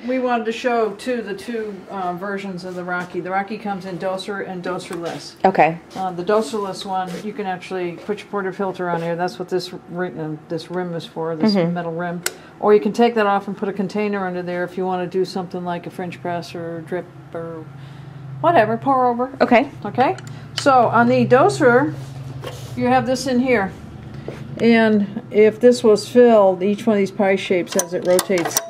we wanted to show too the two versions of the Rocky. The Rocky comes in doser and doserless. Okay. The doserless one, you can actually put your portafilter on here. That's what this rim is for, this metal rim. Or you can take that off and put a container under there if you want to do something like a French press or drip or whatever, pour over. Okay. Okay. So on the doser, you have this in here. And if this was filled, each one of these pie shapes as it rotates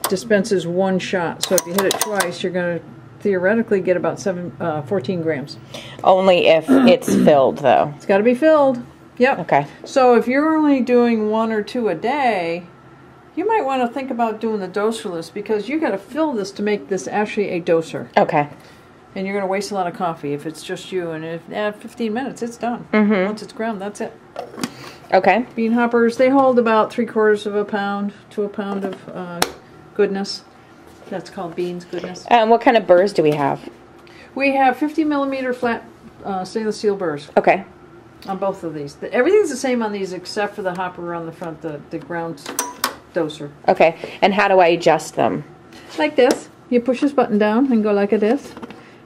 dispenses one shot. So if you hit it twice, you're going to theoretically get about 14 grams. Only if it's filled, though. It's got to be filled. Yep. Okay. So if you're only doing 1 or 2 a day, you might want to think about doing the doserless because you got to fill this to make this actually a doser. Okay. And you're going to waste a lot of coffee if it's just you. And if at 15 minutes, it's done. Once it's ground, that's it. Okay. Bean hoppers, they hold about 3/4 of a pound to a pound of goodness. That's called beans goodness. What kind of burrs do we have? We have 50 millimeter flat stainless steel burrs. Okay. On both of these. Everything's the same on these except for the hopper on the front, the ground doser. Okay. And how do I adjust them? Like this. You push this button down and go like this.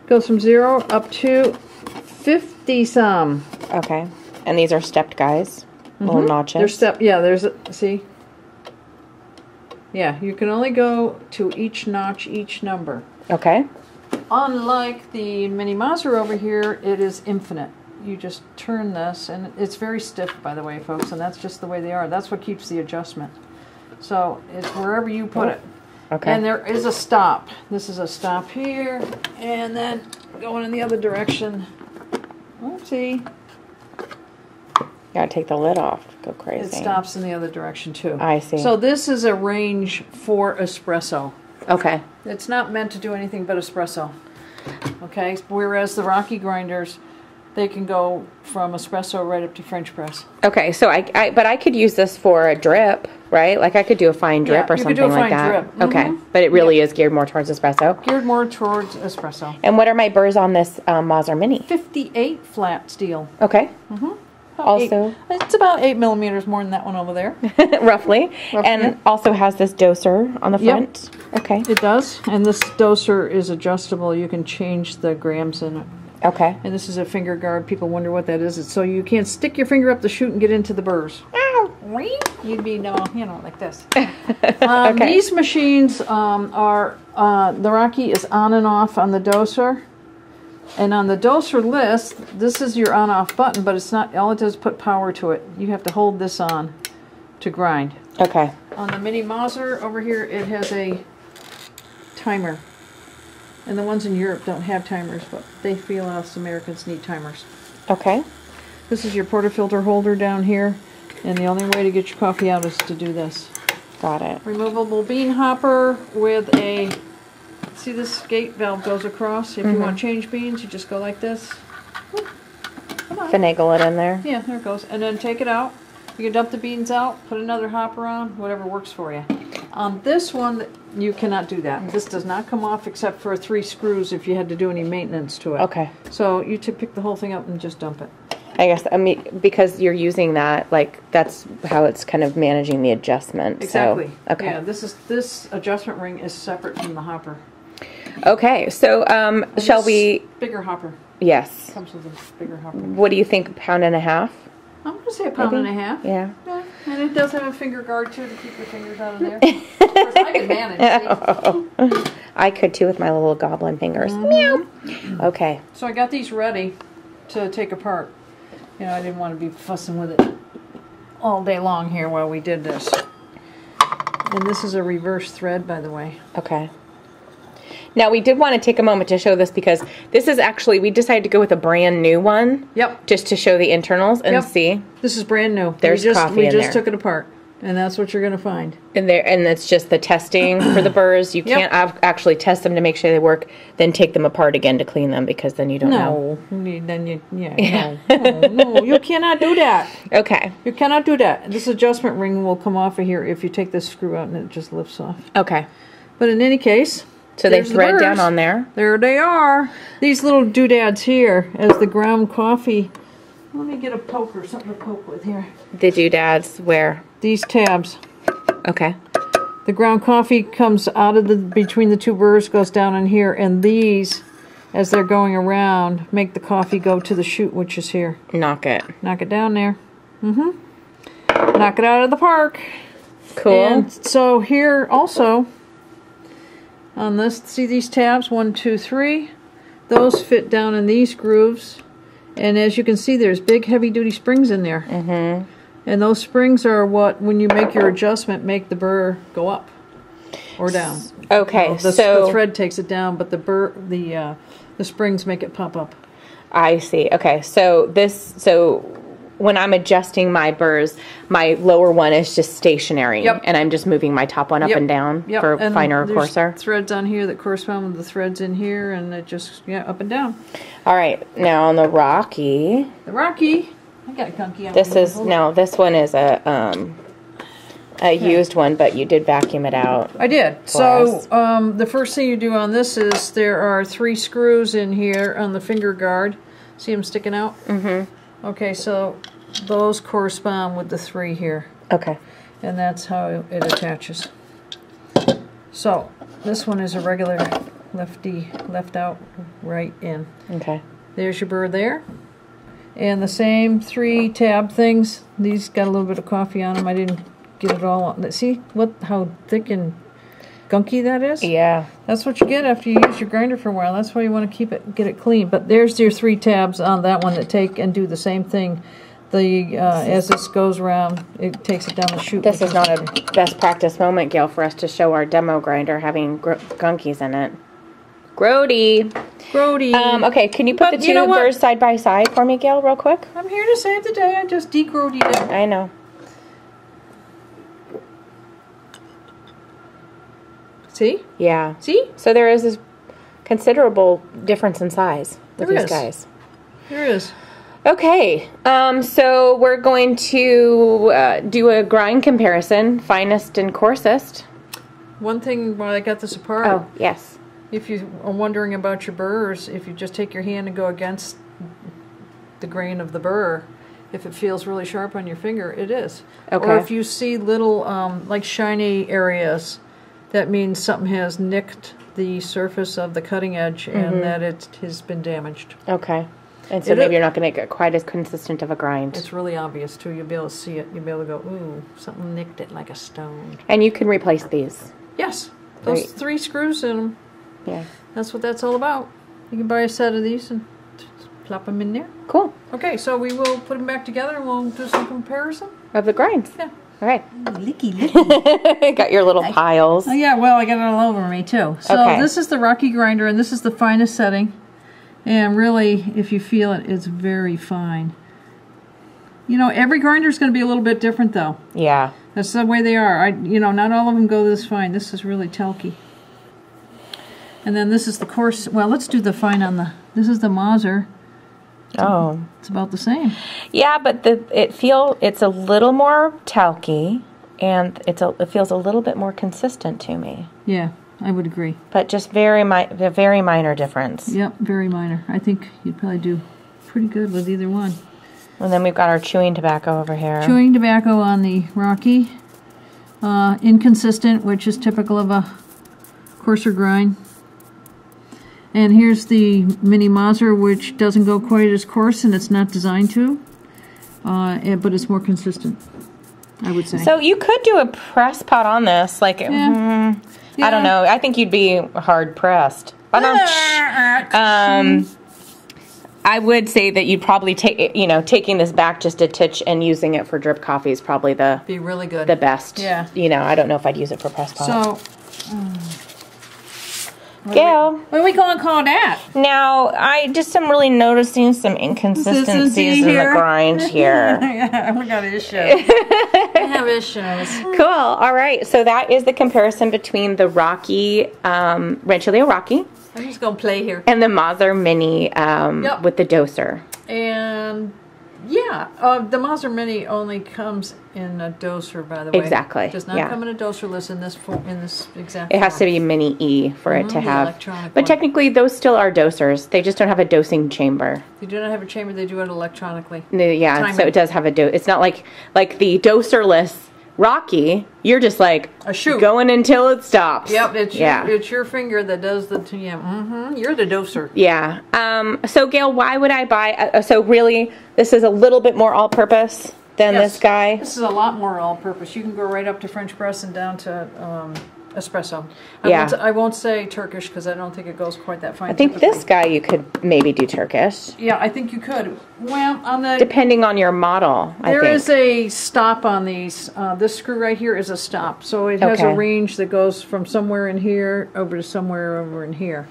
Goes from 0 up to 50 some. Okay. And these are stepped guys? Little notches? They're stepped, yeah, there's a, see? Yeah, you can only go to each notch, each number. Okay. Unlike the mini Mazzer over here, it is infinite. You just turn this, and it's very stiff, by the way, folks, and that's just the way they are. That's what keeps the adjustment. So it's wherever you put it. Okay. And there is a stop. This is a stop here, and then going in the other direction. Oopsie. Gotta take the lid off. Go crazy. It stops in the other direction too. I see. So this is a range for espresso. Okay. It's not meant to do anything but espresso. Okay. Whereas the Rocky grinders, they can go from espresso right up to French press. Okay. So but I could use this for a drip, right? Like I could do a fine drip or something like that. You could do a fine drip. Okay. But it really is geared more towards espresso. Geared more towards espresso. And what are my burrs on this Mazzer Mini? 58 flat steel. Okay. Also, it's about 8 millimeters more than that one over there. roughly. And also has this doser on the front. Yep. Okay. It does. And this doser is adjustable. You can change the grams in it. Okay. And this is a finger guard. People wonder what that is. It's so you can't stick your finger up the chute and get into the burrs. Ow! You'd be, like this. Okay. These machines are, the Rocky is on and off on the doser. And on the doser list, this is your on-off button, but it's not, all it does is put power to it. You have to hold this on to grind. Okay. On the mini Mazzer over here, it has a timer. And the ones in Europe don't have timers, but they feel us Americans need timers. Okay. This is your portafilter holder down here, and the only way to get your coffee out is to do this. Got it. Removable bean hopper with a... See this gate valve goes across? If you want to change beans, you just go like this. Come on. Finagle it in there. Yeah, there it goes. And then take it out. You can dump the beans out, put another hopper on, whatever works for you. On this one, you cannot do that. This does not come off except for 3 screws if you had to do any maintenance to it. Okay. So you pick the whole thing up and just dump it. I guess, because you're using that, like, that's how it's kind of managing the adjustment. Exactly. So, okay. Yeah, this adjustment ring is separate from the hopper. Okay, so shall we... Bigger hopper. Yes. Comes with a bigger hopper. What do you think, £1.5 pounds? I'm going to say £1.5 pounds. Yeah. And it does have a finger guard too to keep your fingers out of there. Of course, I can manage. See? I could too with my little goblin fingers. Meow. Okay. So I got these ready to take apart. You know, I didn't want to be fussing with it all day long here while we did this. And this is a reverse thread, by the way. Okay. Now, we did want to take a moment to show this because this is actually, we decided to go with a brand new one. Yep. Just to show the internals and see. This is brand new. There's coffee in there. We just took it apart. And that's what you're going to find. And it's just the testing for the burrs. You can't actually test them to make sure they work, then take them apart again to clean them because then you don't know. No, you cannot do that. Okay. You cannot do that. This adjustment ring will come off of here if you take this screw out and it just lifts off. Okay. But in any case... So they thread down on there. There they are. These little doodads here as the ground coffee. Let me get a poker, something to poke with here. The doodads where? These tabs. Okay. The ground coffee comes out of between the two burrs, goes down in here, and these, as they're going around, make the coffee go to the chute, which is here. Knock it. Knock it down there. Knock it out of the park. Cool. And so here also, on this, see these tabs, 1, 2, 3. Those fit down in these grooves. And as you can see, there's big heavy-duty springs in there. And those springs are what, when you make your adjustment, make the burr go up or down. Okay, the thread takes it down, but the springs make it pop up. I see. Okay, so when I'm adjusting my burrs, my lower one is just stationary, and I'm just moving my top one up and down for finer or coarser. Threads on here that correspond with the threads in here, and it just up and down. All right, now on the Rocky. The Rocky, I got a gunky. This one is a used one, but you did vacuum it out. I did. So the first thing you do on this is there are 3 screws in here on the finger guard. See them sticking out? Okay, so those correspond with the 3 here. Okay. And that's how it attaches. So this one is a regular lefty, left out, right in. Okay. There's your burr there. And the same 3 tab things. These got a little bit of coffee on them. I didn't get it all on. See how thick and gunky that is? Yeah. That's what you get after you use your grinder for a while. That's why you want to get it clean. But there's your 3 tabs on that one that take and do the same thing. As this goes around, it takes it down the chute. This is not a best practice moment, Gail, for us to show our demo grinder having gunkies in it. Grody. Okay, can you put the 2 burrs side by side for me, Gail, real quick? I'm here to save the day. I just de-grodied it. I know. See? Yeah. See? So there is this considerable difference in size with these guys. There is. Okay, so we're going to do a grind comparison, finest and coarsest. One thing while I got this apart. Oh, yes. If you are wondering about your burrs, if you just take your hand and go against the grain of the burr, if it feels really sharp on your finger, it is. Okay. Or if you see little like shiny areas, that means something has nicked the surface of the cutting edge and that it has been damaged. Okay. And so maybe you're not going to get quite as consistent of a grind. It's really obvious, too. You'll be able to see it. You'll be able to go, ooh, something nicked it like a stone. And you can replace these. Yes. Those 3 screws in them. Yeah. That's what that's all about. You can buy a set of these and plop them in there. Cool. Okay, so we will put them back together and we'll do some comparison. Of the grinds. Yeah. All right. Licky. Got your little piles. Oh, yeah, well, I got it all over me, too. So this is the Rocky grinder, and this is the finest setting. And really, if you feel it, it's very fine. You know, every grinder is going to be a little bit different, though. Yeah. That's the way they are. Not all of them go this fine. This is really telky. And then this is the coarse. Well, let's do the fine on the. This is the Mazzer. It's about the same. Yeah, but it's a little more talky, and it feels a little bit more consistent to me. Yeah, I would agree. But just very minor difference. Yep, very minor. I think you'd probably do pretty good with either one. And then we've got our chewing tobacco over here. Chewing tobacco on the Rocky. Inconsistent, which is typical of a coarser grind. And here's the mini Mazzer, which doesn't go quite as coarse, and it's not designed to, but it's more consistent, I would say. So you could do a press pot on this, like, I don't know. I think you'd be hard pressed. I would say that you'd probably taking this back just a titch and using it for drip coffee is probably be really good, the best. Yeah. I don't know if I'd use it for press pot. So. Gail, what are we going to call that? Now, I just am really noticing some inconsistencies in the grind here. We got issues. We have issues. Cool. All right. So that is the comparison between the Rocky, Rancilio Rocky. I'm just going to play here. And the Mazzer Mini with the doser. And yeah, the Mazzer Mini only comes in a doser, by the way. Exactly. It does not come in a doserless in this exact It has to be Mini E for it to have. Electronic but one. Technically, those still are dosers. They just don't have a dosing chamber. They do not have a chamber. They do it electronically. Yeah, so it does have a It's not like the doserless Rocky, you're just like a shoot going until it stops. Yep, it's your finger that does the you're the doser. Yeah. So Gail, why would I buy? So really, this is a little bit more all-purpose than this guy. This is a lot more all-purpose. You can go right up to French press and down to espresso. I won't say Turkish because I don't think it goes quite that fine. I think this guy you could maybe do Turkish. Yeah, I think you could. Well, on the depending on your model, there is a stop on these. This screw right here is a stop, so it has a range that goes from somewhere in here over to somewhere over in here.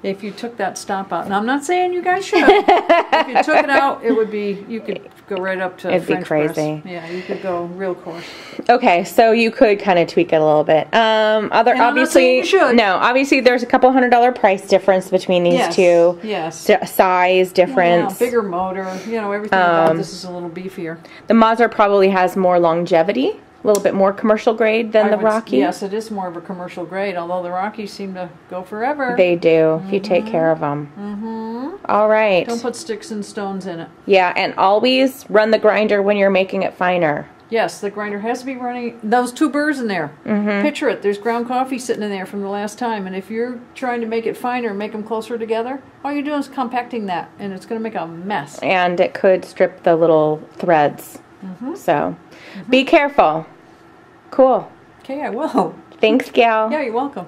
If you took that stop out, and I'm not saying you guys should. If you took it out, it would be, you could go right up to It'd French be crazy. press. Yeah, you could go real coarse. Okay, so you could kind of tweak it a little bit. Obviously, you should. No, obviously there's a couple $100 price difference between these two. Yes. Size difference. Yeah, bigger motor. You know, everything about this is a little beefier. The Mazzer probably has more longevity. A little bit more commercial grade than the Rocky. Yes, it is more of a commercial grade, although the Rockies seem to go forever. They do, if you take care of them. All right. Don't put sticks and stones in it. Yeah, and always run the grinder when you're making it finer. Yes, the grinder has to be running. Those 2 burrs in there. Picture it. There's ground coffee sitting in there from the last time, and if you're trying to make it finer, make them closer together, all you're doing is compacting that, and it's going to make a mess. And it could strip the little threads. So, be careful. Cool. Okay, I will. Thanks, Gail. Yeah, you're welcome.